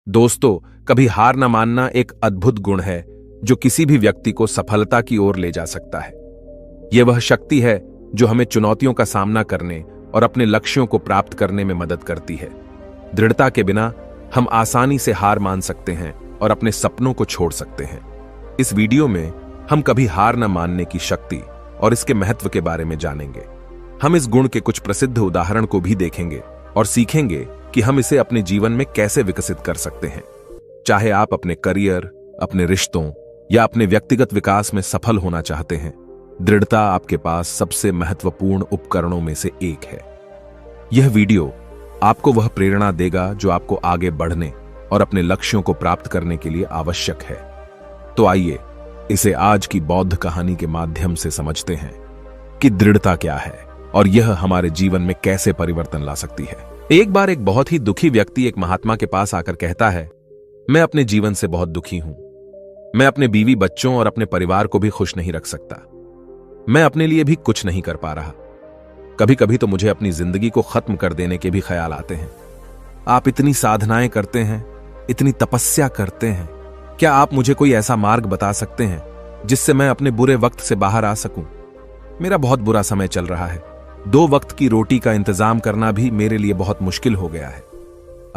दोस्तों, कभी हार न मानना एक अद्भुत गुण है जो किसी भी व्यक्ति को सफलता की ओर ले जा सकता है। यह वह शक्ति है जो हमें चुनौतियों का सामना करने और अपने लक्ष्यों को प्राप्त करने में मदद करती है। दृढ़ता के बिना हम आसानी से हार मान सकते हैं और अपने सपनों को छोड़ सकते हैं। इस वीडियो में हम कभी हार न मानने की शक्ति और इसके महत्व के बारे में जानेंगे। हम इस गुण के कुछ प्रसिद्ध उदाहरण को भी देखेंगे और सीखेंगे कि हम इसे अपने जीवन में कैसे विकसित कर सकते हैं। चाहे आप अपने करियर, अपने रिश्तों या अपने व्यक्तिगत विकास में सफल होना चाहते हैं, दृढ़ता आपके पास सबसे महत्वपूर्ण उपकरणों में से एक है। यह वीडियो आपको वह प्रेरणा देगा जो आपको आगे बढ़ने और अपने लक्ष्यों को प्राप्त करने के लिए आवश्यक है। तो आइए इसे आज की बौद्ध कहानी के माध्यम से समझते हैं कि दृढ़ता क्या है और यह हमारे जीवन में कैसे परिवर्तन ला सकती है। एक बार एक बहुत ही दुखी व्यक्ति एक महात्मा के पास आकर कहता है, मैं अपने जीवन से बहुत दुखी हूं। मैं अपने बीवी बच्चों और अपने परिवार को भी खुश नहीं रख सकता। मैं अपने लिए भी कुछ नहीं कर पा रहा। कभी कभी तो मुझे अपनी जिंदगी को खत्म कर देने के भी ख्याल आते हैं। आप इतनी साधनाएं करते हैं, इतनी तपस्या करते हैं, क्या आप मुझे कोई ऐसा मार्ग बता सकते हैं जिससे मैं अपने बुरे वक्त से बाहर आ सकूं? मेरा बहुत बुरा समय चल रहा है। 2 वक्त की रोटी का इंतजाम करना भी मेरे लिए बहुत मुश्किल हो गया है।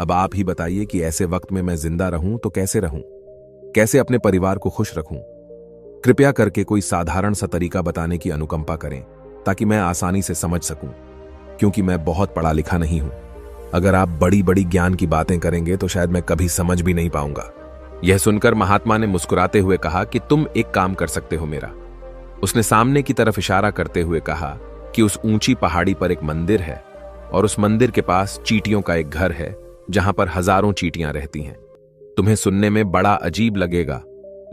अब आप ही बताइए कि ऐसे वक्त में मैं जिंदा रहूं तो कैसे रहूं? कैसे अपने परिवार को खुश रखूं? कृपया करके कोई साधारण सा तरीका बताने की अनुकंपा करें ताकि मैं आसानी से समझ सकूं, क्योंकि मैं बहुत पढ़ा लिखा नहीं हूं। अगर आप बड़ी बड़ी ज्ञान की बातें करेंगे तो शायद मैं कभी समझ भी नहीं पाऊंगा। यह सुनकर महात्मा ने मुस्कुराते हुए कहा कि तुम एक काम कर सकते हो मेरा। उसने सामने की तरफ इशारा करते हुए कहा कि उस ऊंची पहाड़ी पर एक मंदिर है और उस मंदिर के पास चींटियों का एक घर है जहां पर हजारों चींटियां रहती हैं। तुम्हें सुनने में बड़ा अजीब लगेगा,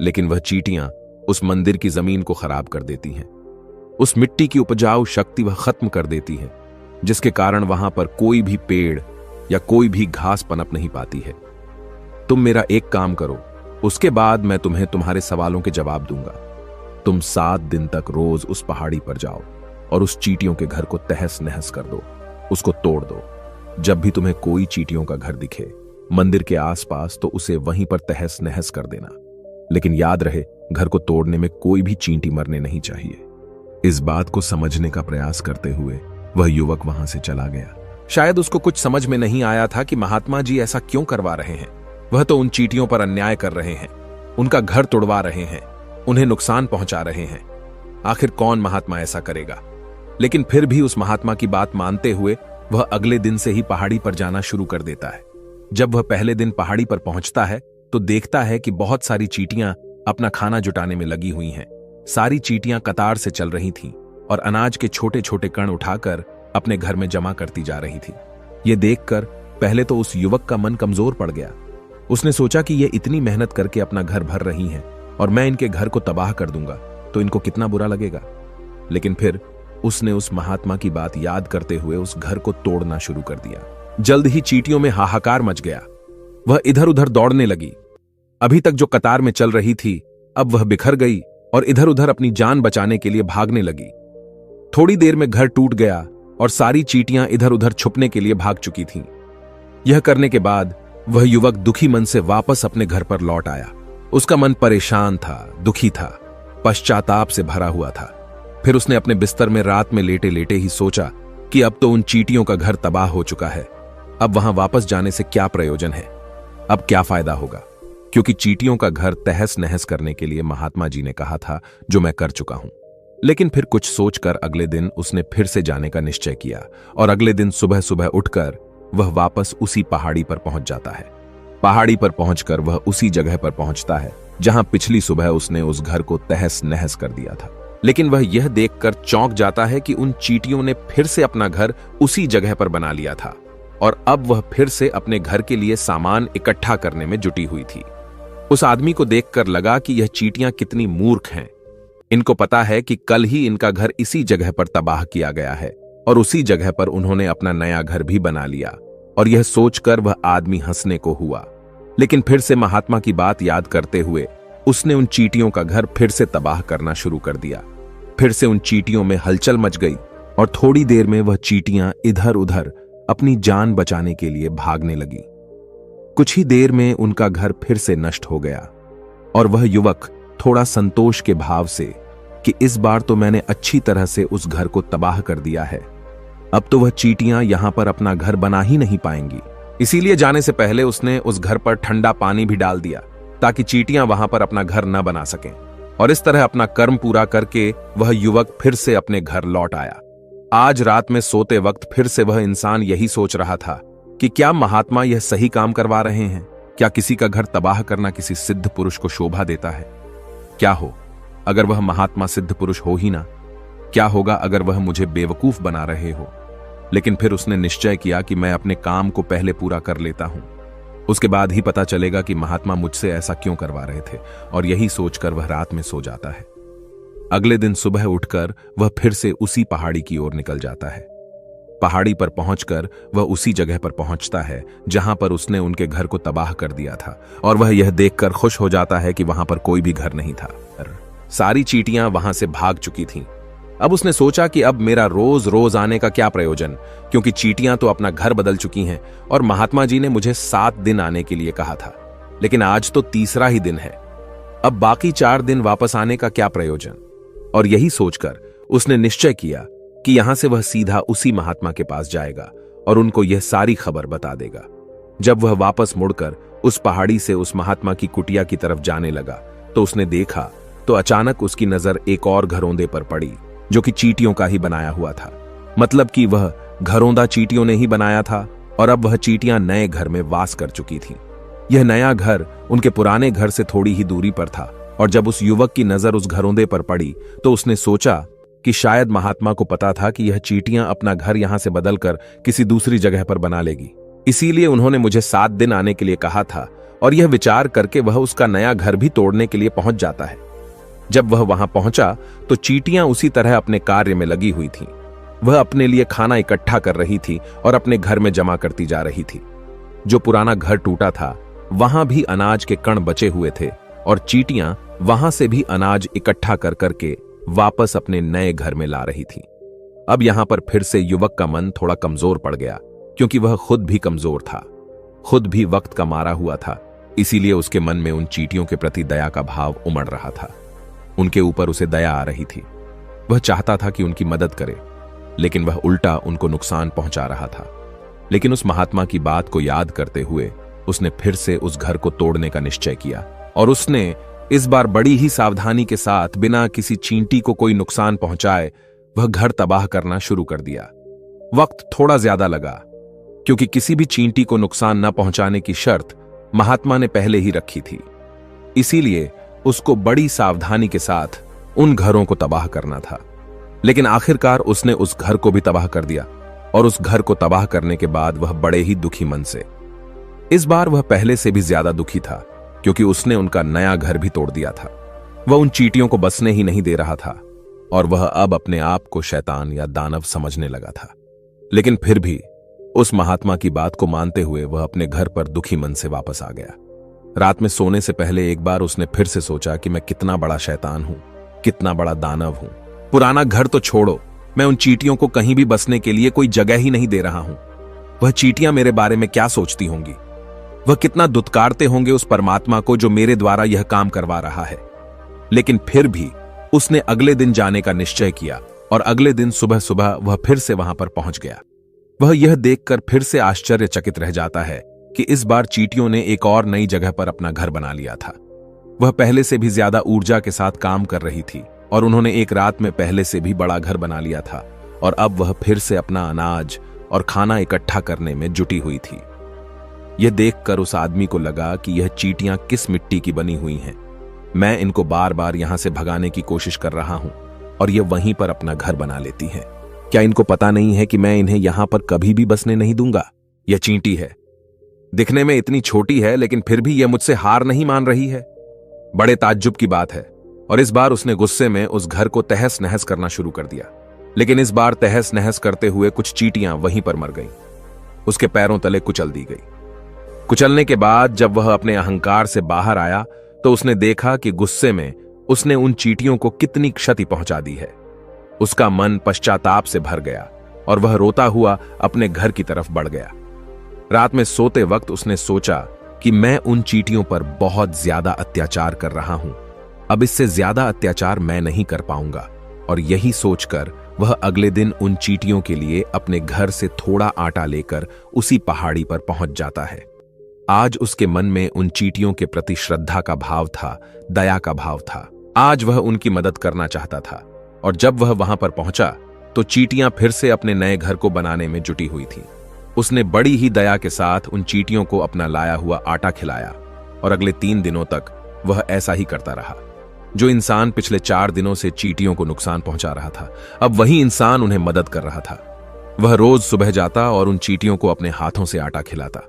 लेकिन वह चींटियां उस मंदिर की जमीन को खराब कर देती हैं। उस मिट्टी की उपजाऊ शक्ति वह खत्म कर देती हैं, जिसके कारण वहां पर कोई भी पेड़ या कोई भी घास पनप नहीं पाती है। तुम मेरा एक काम करो, उसके बाद मैं तुम्हें तुम्हारे सवालों के जवाब दूंगा। तुम 7 दिन तक रोज उस पहाड़ी पर जाओ और उस चींटियों के घर को तहस नहस कर दो, उसको तोड़ दो। जब भी तुम्हें कोई चींटियों का घर दिखे मंदिर के आसपास, तो उसे वहीं पर तहस नहस कर देना। लेकिन याद रहे, घर को तोड़ने में कोई भी चींटी मरने नहीं चाहिए। इस बात को समझने का प्रयास करते हुए वह युवक वहां से चला गया। शायद उसको कुछ समझ में नहीं आया था कि महात्मा जी ऐसा क्यों करवा रहे हैं। वह तो उन चींटियों पर अन्याय कर रहे हैं, उनका घर तोड़वा रहे हैं, उन्हें नुकसान पहुंचा रहे हैं। आखिर कौन महात्मा ऐसा करेगा? लेकिन फिर भी उस महात्मा की बात मानते हुए वह अगले दिन से ही पहाड़ी पर जाना शुरू कर देता है। जब वह पहले दिन पहाड़ी पर पहुंचता है तो देखता है कि बहुत सारी चींटियां अपना खाना जुटाने में लगी हुई हैं। सारी चींटियां कतार से चल रही थीं और अनाज के छोटे छोटे कण उठाकर अपने घर में जमा करती जा रही थी। यह देखकर पहले तो उस युवक का मन कमजोर पड़ गया। उसने सोचा कि ये इतनी मेहनत करके अपना घर भर रही हैं और मैं इनके घर को तबाह कर दूंगा तो इनको कितना बुरा लगेगा। लेकिन फिर उसने उस महात्मा की बात याद करते हुए उस घर को तोड़ना शुरू कर दिया। जल्द ही चींटियों में हाहाकार मच गया। वह इधर उधर दौड़ने लगी। अभी तक जो कतार में चल रही थी, अब वह बिखर गई और इधर उधर अपनी जान बचाने के लिए भागने लगी। थोड़ी देर में घर टूट गया और सारी चींटियां इधर उधर छुपने के लिए भाग चुकी थीं। यह करने के बाद वह युवक दुखी मन से वापस अपने घर पर लौट आया। उसका मन परेशान था, दुखी था, पश्चाताप से भरा हुआ था। फिर उसने अपने बिस्तर में रात में लेटे लेटे ही सोचा कि अब तो उन चींटियों का घर तबाह हो चुका है। अब वहां वापस जाने से क्या प्रयोजन है? अब क्या फायदा होगा? क्योंकि चींटियों का घर तहस नहस करने के लिए महात्मा जी ने कहा था, जो मैं कर चुका हूं। लेकिन फिर कुछ सोचकर अगले दिन उसने फिर से जाने का निश्चय किया और अगले दिन सुबह सुबह उठकर वह वापस उसी पहाड़ी पर पहुंच जाता है। पहाड़ी पर पहुंचकर वह उसी जगह पर पहुंचता है जहां पिछली सुबह उसने उस घर को तहस नहस कर दिया था। लेकिन वह यह देखकर चौंक जाता है कि उन चींटियों ने फिर से अपना घर उसी जगह पर बना लिया था और अब वह फिर से अपने घर के लिए सामान इकट्ठा करने में जुटी हुई थी। उस आदमी को देखकर लगा कि यह चींटियां कितनी मूर्ख हैं। इनको पता है कि कल ही इनका घर इसी जगह पर तबाह किया गया है और उसी जगह पर उन्होंने अपना नया घर भी बना लिया। और यह सोचकर वह आदमी हंसने को हुआ। लेकिन फिर से महात्मा की बात याद करते हुए उसने उन चींटियों का घर फिर से तबाह करना शुरू कर दिया। फिर से उन चींटियों में हलचल मच गई और थोड़ी देर में वह चींटियां इधर उधर अपनी जान बचाने के लिए भागने लगी। कुछ ही देर में उनका घर फिर से नष्ट हो गया और वह युवक थोड़ा संतोष के भाव से कि इस बार तो मैंने अच्छी तरह से उस घर को तबाह कर दिया है, अब तो वह चींटियां यहां पर अपना घर बना ही नहीं पाएंगी। इसीलिए जाने से पहले उसने उस घर पर ठंडा पानी भी डाल दिया ताकि चींटियां वहां पर अपना घर न बना सकें। और इस तरह अपना कर्म पूरा करके वह युवक फिर से अपने घर लौट आया। आज रात में सोते वक्त फिर से वह इंसान यही सोच रहा था कि क्या महात्मा यह सही काम करवा रहे हैं? क्या किसी का घर तबाह करना किसी सिद्ध पुरुष को शोभा देता है? क्या हो अगर वह महात्मा सिद्ध पुरुष हो ही ना? क्या होगा अगर वह मुझे बेवकूफ बना रहे हो? लेकिन फिर उसने निश्चय किया कि मैं अपने काम को पहले पूरा कर लेता हूं, उसके बाद ही पता चलेगा कि महात्मा मुझसे ऐसा क्यों करवा रहे थे। और यही सोचकर वह रात में सो जाता है। अगले दिन सुबह उठकर वह फिर से उसी पहाड़ी की ओर निकल जाता है। पहाड़ी पर पहुंचकर वह उसी जगह पर पहुंचता है जहां पर उसने उनके घर को तबाह कर दिया था, और वह यह देखकर खुश हो जाता है कि वहां पर कोई भी घर नहीं था। सारी चींटियां वहां से भाग चुकी थीं। अब उसने सोचा कि अब मेरा रोज रोज आने का क्या प्रयोजन, क्योंकि चींटियां तो अपना घर बदल चुकी हैं और महात्मा जी ने मुझे 7 दिन आने के लिए कहा था, लेकिन आज तो तीसरा ही दिन है। अब बाकी 4 दिन वापस आने का क्या प्रयोजन? और यही सोचकर उसने निश्चय किया कि यहां से वह सीधा उसी महात्मा के पास जाएगा और उनको यह सारी खबर बता देगा। जब वह वापस मुड़कर उस पहाड़ी से उस महात्मा की कुटिया की तरफ जाने लगा तो उसने देखा तो अचानक उसकी नजर एक और घरौंदे पर पड़ी जो कि चींटियों का ही बनाया हुआ था। मतलब कि वह घरौंदा चींटियों ने ही बनाया था और अब वह चींटियां नए घर में वास कर चुकी थीं। यह नया घर उनके पुराने घर से थोड़ी ही दूरी पर था और जब उस युवक की नजर उस घरौंदे पर पड़ी तो उसने सोचा कि शायद महात्मा को पता था कि यह चींटियां अपना घर यहां से बदलकर किसी दूसरी जगह पर बना लेगी, इसीलिए उन्होंने मुझे 7 दिन आने के लिए कहा था। और यह विचार करके वह उसका नया घर भी तोड़ने के लिए पहुंच जाता है। जब वह वहां पहुंचा तो चींटियां उसी तरह अपने कार्य में लगी हुई थीं। वह अपने लिए खाना इकट्ठा कर रही थी और अपने घर में जमा करती जा रही थी। जो पुराना घर टूटा था वहां भी अनाज के कण बचे हुए थे और चींटियां वहां से भी अनाज इकट्ठा कर करके वापस अपने नए घर में ला रही थी। अब यहां पर फिर से युवक का मन थोड़ा कमजोर पड़ गया, क्योंकि वह खुद भी कमजोर था, खुद भी वक्त का मारा हुआ था। इसीलिए उसके मन में उन चींटियों के प्रति दया का भाव उमड़ रहा था। उनके ऊपर उसे दया आ रही थी। वह चाहता था कि उनकी मदद करे, लेकिन वह उल्टा उनको नुकसान पहुंचा रहा था। लेकिन उस महात्मा की बात को याद करते हुए उसने फिर से उस घर को तोड़ने का निश्चय किया और उसने इस बार बड़ी ही सावधानी के साथ बिना किसी चींटी को कोई नुकसान पहुंचाए वह घर तबाह करना शुरू कर दिया। वक्त थोड़ा ज्यादा लगा, क्योंकि किसी भी चींटी को नुकसान न पहुंचाने की शर्त महात्मा ने पहले ही रखी थी। इसीलिए उसको बड़ी सावधानी के साथ उन घरों को तबाह करना था। लेकिन आखिरकार उसने उस घर को भी तबाह कर दिया और उस घर को तबाह करने के बाद वह बड़े ही दुखी मन से, इस बार वह पहले से भी ज्यादा दुखी था, क्योंकि उसने उनका नया घर भी तोड़ दिया था। वह उन चींटियों को बसने ही नहीं दे रहा था और वह अब अपने आप को शैतान या दानव समझने लगा था। लेकिन फिर भी उस महात्मा की बात को मानते हुए वह अपने घर पर दुखी मन से वापस आ गया। रात में सोने से पहले एक बार उसने फिर से सोचा कि मैं कितना बड़ा शैतान हूं, कितना बड़ा दानव हूं। पुराना घर तो छोड़ो, मैं उन चींटियों को कहीं भी बसने के लिए कोई जगह ही नहीं दे रहा हूं। वह चींटियां मेरे बारे में क्या सोचती होंगी? वह कितना दुत्कारते होंगे उस परमात्मा को जो मेरे द्वारा यह काम करवा रहा है। लेकिन फिर भी उसने अगले दिन जाने का निश्चय किया और अगले दिन सुबह सुबह वह फिर से वहां पर पहुंच गया। वह यह देखकर फिर से आश्चर्यचकित रह जाता है कि इस बार चींटियों ने एक और नई जगह पर अपना घर बना लिया था। वह पहले से भी ज्यादा ऊर्जा के साथ काम कर रही थी और उन्होंने एक रात में पहले से भी बड़ा घर बना लिया था और अब वह फिर से अपना अनाज और खाना इकट्ठा करने में जुटी हुई थी। यह देखकर उस आदमी को लगा कि यह चींटियां किस मिट्टी की बनी हुई हैं। मैं इनको बार बार यहां से भगाने की कोशिश कर रहा हूं और ये वहीं पर अपना घर बना लेती हैं। क्या इनको पता नहीं है कि मैं इन्हें यहां पर कभी भी बसने नहीं दूंगा? यह चींटी है, दिखने में इतनी छोटी है, लेकिन फिर भी यह मुझसे हार नहीं मान रही है। बड़े ताज्जुब की बात है। और इस बार उसने गुस्से में उस घर को तहस नहस करना शुरू कर दिया। लेकिन इस बार तहस नहस करते हुए कुछ चींटियां वहीं पर मर गईं। उसके पैरों तले कुचल दी गई। कुचलने के बाद जब वह अपने अहंकार से बाहर आया तो उसने देखा कि गुस्से में उसने उन चींटियों को कितनी क्षति पहुंचा दी है। उसका मन पश्चाताप से भर गया और वह रोता हुआ अपने घर की तरफ बढ़ गया। रात में सोते वक्त उसने सोचा कि मैं उन चींटियों पर बहुत ज्यादा अत्याचार कर रहा हूं। अब इससे ज्यादा अत्याचार मैं नहीं कर पाऊंगा। और यही सोचकर वह अगले दिन उन चींटियों के लिए अपने घर से थोड़ा आटा लेकर उसी पहाड़ी पर पहुंच जाता है। आज उसके मन में उन चींटियों के प्रति श्रद्धा का भाव था, दया का भाव था। आज वह उनकी मदद करना चाहता था। और जब वह वहां पर पहुंचा तो चींटियां फिर से अपने नए घर को बनाने में जुटी हुई थीं। उसने बड़ी ही दया के साथ उन चींटियों को अपना लाया हुआ आटा खिलाया और अगले 3 दिनों तक वह ऐसा ही करता रहा। जो इंसान पिछले 4 दिनों से चींटियों को नुकसान पहुंचा रहा था, अब वही इंसान उन्हें मदद कर रहा था। वह रोज सुबह जाता और उन चींटियों को अपने हाथों से आटा खिलाता।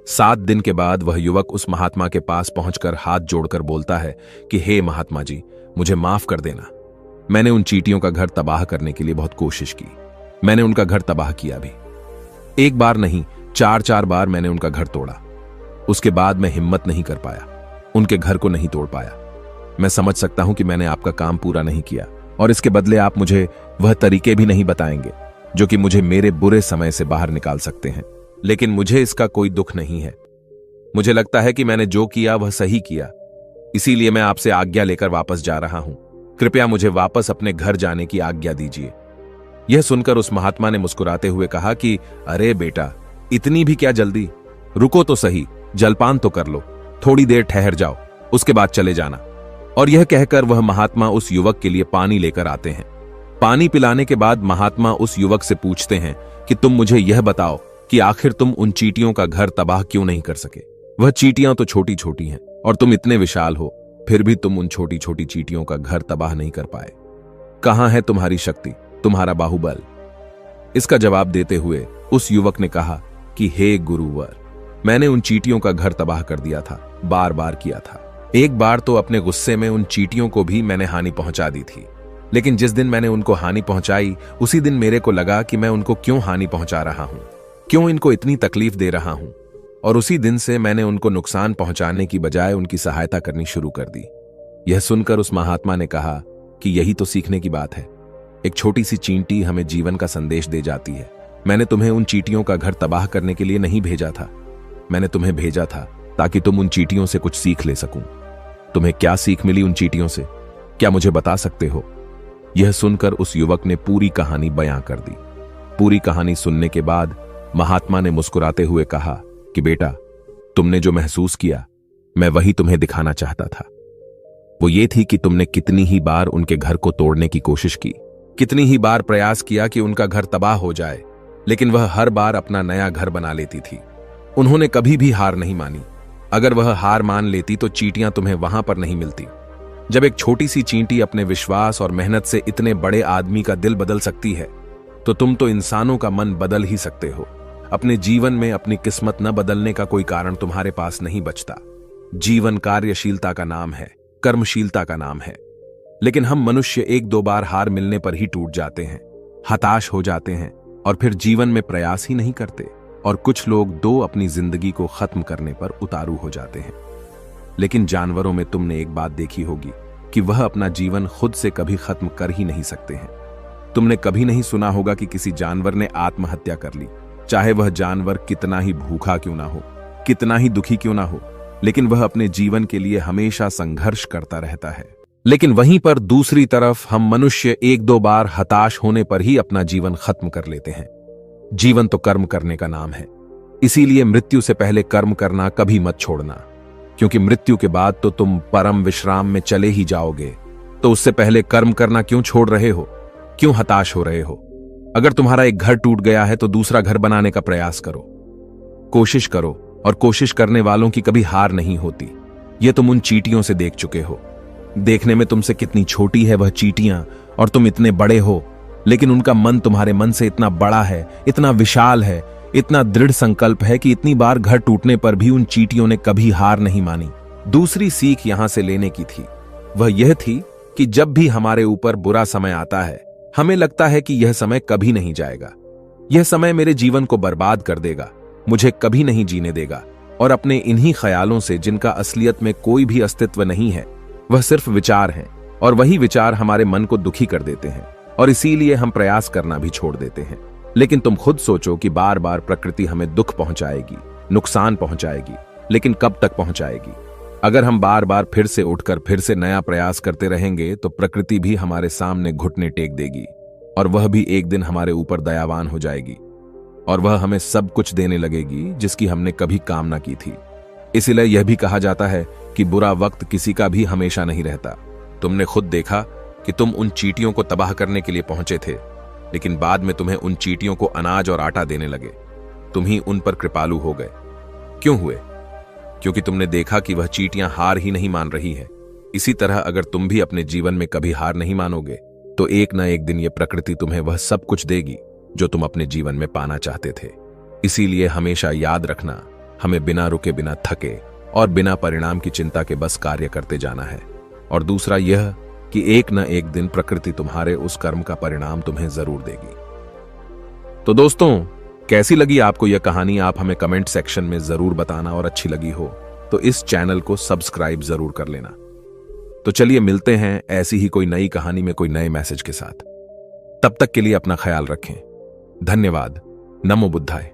7 दिन के बाद वह युवक उस महात्मा के पास पहुंचकर हाथ जोड़कर बोलता है कि हे महात्मा जी, मुझे माफ कर देना। मैंने उन चींटियों का घर तबाह करने के लिए बहुत कोशिश की। मैंने उनका घर तबाह किया भी। 1 बार नहीं, 4 बार मैंने उनका घर तोड़ा। उसके बाद मैं हिम्मत नहीं कर पाया, उनके घर को नहीं तोड़ पाया। मैं समझ सकता हूं कि मैंने आपका काम पूरा नहीं किया और इसके बदले आप मुझे वह तरीके भी नहीं बताएंगे जो कि मुझे मेरे बुरे समय से बाहर निकाल सकते हैं। लेकिन मुझे इसका कोई दुख नहीं है। मुझे लगता है कि मैंने जो किया वह सही किया, इसीलिए मैं आपसे आज्ञा लेकर वापस जा रहा हूं। कृपया मुझे वापस अपने घर जाने की आज्ञा दीजिए। यह सुनकर उस महात्मा ने मुस्कुराते हुए कहा कि अरे बेटा, इतनी भी क्या जल्दी, रुको तो सही, जलपान तो कर लो, थोड़ी देर ठहर जाओ, उसके बाद चले जाना। और यह कहकर वह महात्मा उस युवक के लिए पानी लेकर आते हैं। पानी पिलाने के बाद महात्मा उस युवक से पूछते हैं कि तुम मुझे यह बताओ कि आखिर तुम उन चींटियों का घर तबाह क्यों नहीं कर सके। वह चींटियां तो छोटी छोटी हैं और तुम इतने विशाल हो, फिर भी तुम उन छोटी छोटी चींटियों का घर तबाह नहीं कर पाए। कहां है तुम्हारी शक्ति, तुम्हारा बाहुबल? इसका जवाब देते हुए उस युवक ने कहा कि हे गुरुवर, मैंने उन चींटियों का घर तबाह कर दिया था, बार बार किया था। एक बार तो अपने गुस्से में उन चींटियों को भी मैंने हानि पहुंचा दी थी। लेकिन जिस दिन मैंने उनको हानि पहुंचाई, उसी दिन मेरे को लगा कि मैं उनको क्यों हानि पहुंचा रहा हूं, क्यों इनको इतनी तकलीफ दे रहा हूं। और उसी दिन से मैंने उनको नुकसान पहुंचाने की बजाय उनकी सहायता करनी शुरू कर दी। यह सुनकर उस महात्मा ने कहा कि यही तो सीखने की बात है। एक छोटी सी चींटी हमें जीवन का संदेश दे जाती है। मैंने तुम्हें उन चींटियों का घर तबाह करने के लिए नहीं भेजा था, मैंने तुम्हें भेजा था ताकि तुम उन चींटियों से कुछ सीख ले सकूं। तुम्हें क्या सीख मिली उन चींटियों से, क्या मुझे बता सकते हो? यह सुनकर उस युवक ने पूरी कहानी बयां कर दी। पूरी कहानी सुनने के बाद महात्मा ने मुस्कुराते हुए कहा कि बेटा, तुमने जो महसूस किया मैं वही तुम्हें दिखाना चाहता था। वो ये थी कि तुमने कितनी ही बार उनके घर को तोड़ने की कोशिश की, कितनी ही बार प्रयास किया कि उनका घर तबाह हो जाए, लेकिन वह हर बार अपना नया घर बना लेती थी। उन्होंने कभी भी हार नहीं मानी। अगर वह हार मान लेती तो चींटियां तुम्हें वहां पर नहीं मिलती। जब एक छोटी सी चींटी अपने विश्वास और मेहनत से इतने बड़े आदमी का दिल बदल सकती है, तो तुम तो इंसानों का मन बदल ही सकते हो। अपने जीवन में अपनी किस्मत न बदलने का कोई कारण तुम्हारे पास नहीं बचता। जीवन कार्यशीलता का नाम है, कर्मशीलता का नाम है। लेकिन हम मनुष्य 1-2 बार हार मिलने पर ही टूट जाते हैं, हताश हो जाते हैं और फिर जीवन में प्रयास ही नहीं करते। और कुछ लोग अपनी जिंदगी को खत्म करने पर उतारू हो जाते हैं। लेकिन जानवरों में तुमने एक बात देखी होगी कि वह अपना जीवन खुद से कभी खत्म कर ही नहीं सकते हैं। तुमने कभी नहीं सुना होगा कि किसी जानवर ने आत्महत्या कर ली, चाहे वह जानवर कितना ही भूखा क्यों ना हो, कितना ही दुखी क्यों ना हो, लेकिन वह अपने जीवन के लिए हमेशा संघर्ष करता रहता है। लेकिन वहीं पर दूसरी तरफ हम मनुष्य 1-2 बार हताश होने पर ही अपना जीवन खत्म कर लेते हैं। जीवन तो कर्म करने का नाम है, इसीलिए मृत्यु से पहले कर्म करना कभी मत छोड़ना, क्योंकि मृत्यु के बाद तो तुम परम विश्राम में चले ही जाओगे। तो उससे पहले कर्म करना क्यों छोड़ रहे हो, क्यों हताश हो रहे हो? अगर तुम्हारा एक घर टूट गया है तो दूसरा घर बनाने का प्रयास करो, कोशिश करो, और कोशिश करने वालों की कभी हार नहीं होती। यह तुम उन चींटियों से देख चुके हो। देखने में तुमसे कितनी छोटी है वह चींटियां और तुम इतने बड़े हो, लेकिन उनका मन तुम्हारे मन से इतना बड़ा है, इतना विशाल है, इतना दृढ़ संकल्प है कि इतनी बार घर टूटने पर भी उन चींटियों ने कभी हार नहीं मानी। दूसरी सीख यहां से लेने की थी, वह यह थी कि जब भी हमारे ऊपर बुरा समय आता है, हमें लगता है कि यह समय कभी नहीं जाएगा, यह समय मेरे जीवन को बर्बाद कर देगा, मुझे कभी नहीं जीने देगा। और अपने इन्हीं ख्यालों से, जिनका असलियत में कोई भी अस्तित्व नहीं है, वह सिर्फ विचार हैं, और वही विचार हमारे मन को दुखी कर देते हैं और इसीलिए हम प्रयास करना भी छोड़ देते हैं। लेकिन तुम खुद सोचो कि बार बार प्रकृति हमें दुख पहुंचाएगी, नुकसान पहुंचाएगी, लेकिन कब तक पहुंचाएगी? अगर हम बार बार फिर से उठकर फिर से नया प्रयास करते रहेंगे तो प्रकृति भी हमारे सामने घुटने टेक देगी, और वह भी एक दिन हमारे ऊपर दयावान हो जाएगी, और वह हमें सब कुछ देने लगेगी जिसकी हमने कभी कामना की थी। इसीलिए यह भी कहा जाता है कि बुरा वक्त किसी का भी हमेशा नहीं रहता। तुमने खुद देखा कि तुम उन चींटियों को तबाह करने के लिए पहुंचे थे, लेकिन बाद में तुम्हें उन चींटियों को अनाज और आटा देने लगे। तुम ही उन पर कृपालु हो गए। क्यों हुए? क्योंकि तुमने देखा कि वह चींटियां हार ही नहीं मान रही हैं। इसी तरह अगर तुम भी अपने जीवन में कभी हार नहीं मानोगे तो एक न एक दिन यह प्रकृति तुम्हें वह सब कुछ देगी जो तुम अपने जीवन में पाना चाहते थे। इसीलिए हमेशा याद रखना, हमें बिना रुके, बिना थके और बिना परिणाम की चिंता के बस कार्य करते जाना है। और दूसरा यह कि एक न एक दिन प्रकृति तुम्हारे उस कर्म का परिणाम तुम्हें जरूर देगी। तो दोस्तों, कैसी लगी आपको यह कहानी? आप हमें कमेंट सेक्शन में जरूर बताना, और अच्छी लगी हो तो इस चैनल को सब्सक्राइब जरूर कर लेना। तो चलिए मिलते हैं ऐसी ही कोई नई कहानी में कोई नए मैसेज के साथ। तब तक के लिए अपना ख्याल रखें। धन्यवाद। नमो बुद्धाय।